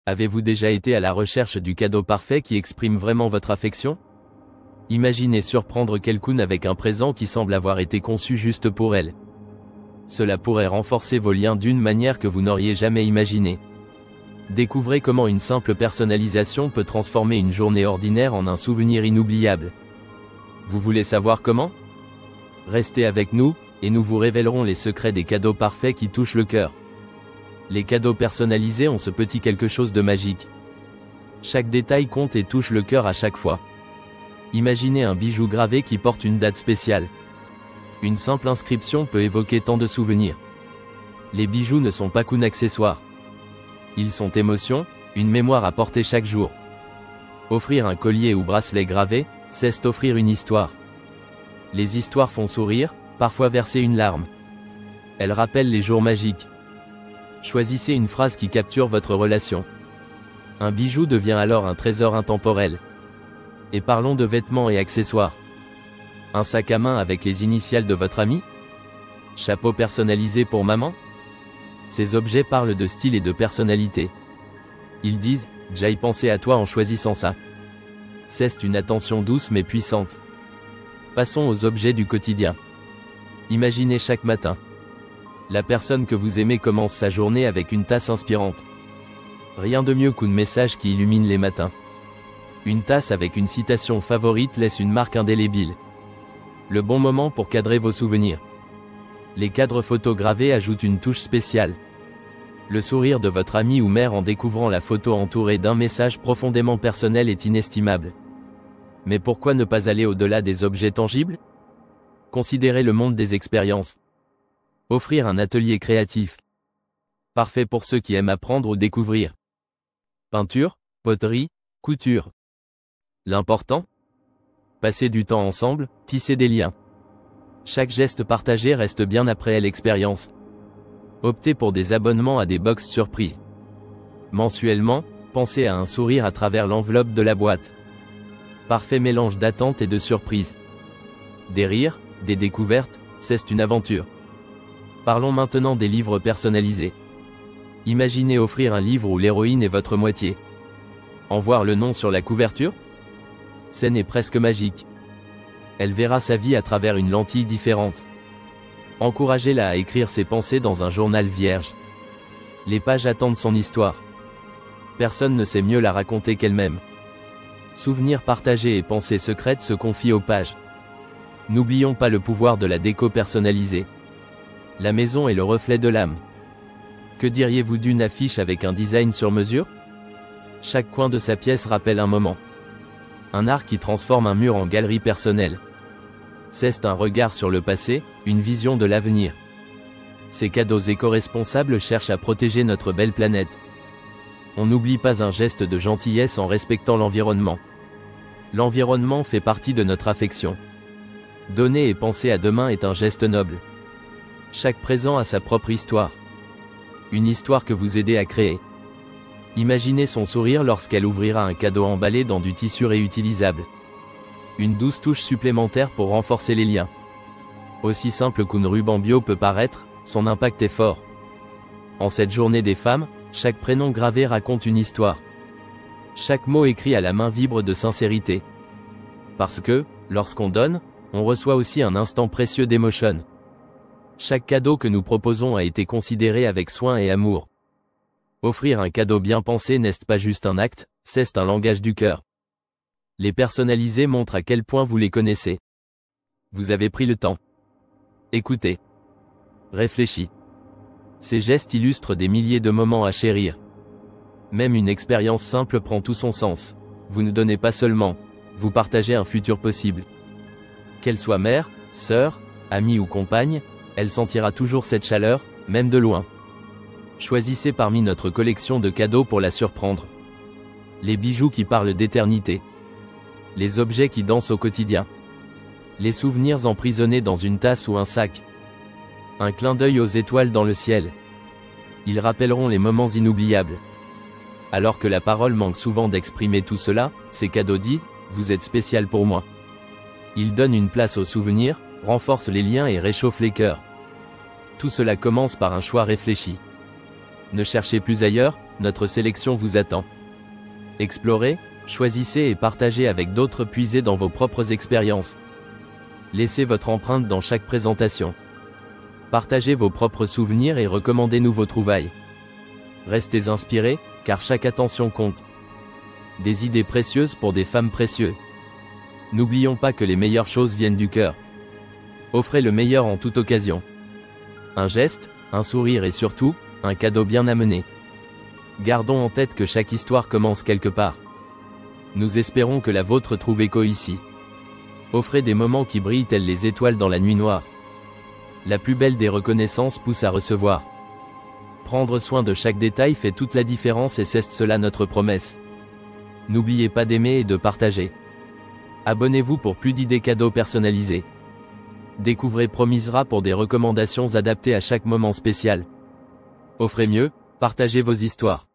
Avez-vous déjà été à la recherche du cadeau parfait qui exprime vraiment votre affection? Imaginez surprendre quelqu'un avec un présent qui semble avoir été conçu juste pour elle. Cela pourrait renforcer vos liens d'une manière que vous n'auriez jamais imaginée. Découvrez comment une simple personnalisation peut transformer une journée ordinaire en un souvenir inoubliable. Vous voulez savoir comment? Restez avec nous, et nous vous révélerons les secrets des cadeaux parfaits qui touchent le cœur. Les cadeaux personnalisés ont ce petit quelque chose de magique. Chaque détail compte et touche le cœur à chaque fois. Imaginez un bijou gravé qui porte une date spéciale. Une simple inscription peut évoquer tant de souvenirs. Les bijoux ne sont pas qu'un accessoire. Ils sont émotion, une mémoire à porter chaque jour. Offrir un collier ou bracelet gravé, c'est offrir une histoire. Les histoires font sourire, parfois verser une larme. Elles rappellent les jours magiques. Choisissez une phrase qui capture votre relation. Un bijou devient alors un trésor intemporel. Et parlons de vêtements et accessoires. Un sac à main avec les initiales de votre ami? Chapeau personnalisé pour maman? Ces objets parlent de style et de personnalité. Ils disent « J'ai pensé à toi en choisissant ça ». C'est une attention douce mais puissante. Passons aux objets du quotidien. Imaginez chaque matin. La personne que vous aimez commence sa journée avec une tasse inspirante. Rien de mieux qu'un message qui illumine les matins. Une tasse avec une citation favorite laisse une marque indélébile. Le bon moment pour cadrer vos souvenirs. Les cadres photogravés ajoutent une touche spéciale. Le sourire de votre ami ou mère en découvrant la photo entourée d'un message profondément personnel est inestimable. Mais pourquoi ne pas aller au-delà des objets tangibles? Considérez le monde des expériences. Offrir un atelier créatif. Parfait pour ceux qui aiment apprendre ou découvrir. Peinture, poterie, couture. L'important? Passer du temps ensemble, tisser des liens. Chaque geste partagé reste bien après l'expérience. Optez pour des abonnements à des box surprises. Mensuellement, pensez à un sourire à travers l'enveloppe de la boîte. Parfait mélange d'attente et de surprise. Des rires, des découvertes, c'est une aventure. Parlons maintenant des livres personnalisés. Imaginez offrir un livre où l'héroïne est votre moitié. En voir le nom sur la couverture? Scène est presque magique. Elle verra sa vie à travers une lentille différente. Encouragez-la à écrire ses pensées dans un journal vierge. Les pages attendent son histoire. Personne ne sait mieux la raconter qu'elle-même. Souvenirs partagés et pensées secrètes se confient aux pages. N'oublions pas le pouvoir de la déco personnalisée. La maison est le reflet de l'âme. Que diriez-vous d'une affiche avec un design sur mesure? Chaque coin de sa pièce rappelle un moment. Un art qui transforme un mur en galerie personnelle. C'est un regard sur le passé, une vision de l'avenir. Ces cadeaux éco-responsables cherchent à protéger notre belle planète. On n'oublie pas un geste de gentillesse en respectant l'environnement. L'environnement fait partie de notre affection. Donner et penser à demain est un geste noble. Chaque présent a sa propre histoire. Une histoire que vous aidez à créer. Imaginez son sourire lorsqu'elle ouvrira un cadeau emballé dans du tissu réutilisable. Une douce touche supplémentaire pour renforcer les liens. Aussi simple qu'un ruban bio peut paraître, son impact est fort. En cette journée des femmes, chaque prénom gravé raconte une histoire. Chaque mot écrit à la main vibre de sincérité. Parce que, lorsqu'on donne, on reçoit aussi un instant précieux d'émotion. Chaque cadeau que nous proposons a été considéré avec soin et amour. Offrir un cadeau bien pensé n'est pas juste un acte, c'est un langage du cœur. Les personnalisés montrent à quel point vous les connaissez. Vous avez pris le temps. Écoutez. Réfléchis. Ces gestes illustrent des milliers de moments à chérir. Même une expérience simple prend tout son sens. Vous ne donnez pas seulement, vous partagez un futur possible. Qu'elle soit mère, sœur, amie ou compagne, elle sentira toujours cette chaleur, même de loin. Choisissez parmi notre collection de cadeaux pour la surprendre. Les bijoux qui parlent d'éternité. Les objets qui dansent au quotidien. Les souvenirs emprisonnés dans une tasse ou un sac. Un clin d'œil aux étoiles dans le ciel. Ils rappelleront les moments inoubliables. Alors que la parole manque souvent d'exprimer tout cela, ces cadeaux disent « Vous êtes spécial pour moi ». Ils donnent une place aux souvenirs, renforcent les liens et réchauffent les cœurs. Tout cela commence par un choix réfléchi. Ne cherchez plus ailleurs, notre sélection vous attend. Explorez, choisissez et partagez avec d'autres, puisez dans vos propres expériences. Laissez votre empreinte dans chaque présentation. Partagez vos propres souvenirs et recommandez-nous vos trouvailles. Restez inspirés, car chaque attention compte. Des idées précieuses pour des femmes précieuses. N'oublions pas que les meilleures choses viennent du cœur. Offrez le meilleur en toute occasion. Un geste, un sourire et surtout, un cadeau bien amené. Gardons en tête que chaque histoire commence quelque part. Nous espérons que la vôtre trouve écho ici. Offrez des moments qui brillent tels les étoiles dans la nuit noire. La plus belle des reconnaissances pousse à recevoir. Prendre soin de chaque détail fait toute la différence et c'est cela notre promesse. N'oubliez pas d'aimer et de partager. Abonnez-vous pour plus d'idées cadeaux personnalisés. Découvrez Promisera pour des recommandations adaptées à chaque moment spécial. Offrez mieux, partagez vos histoires.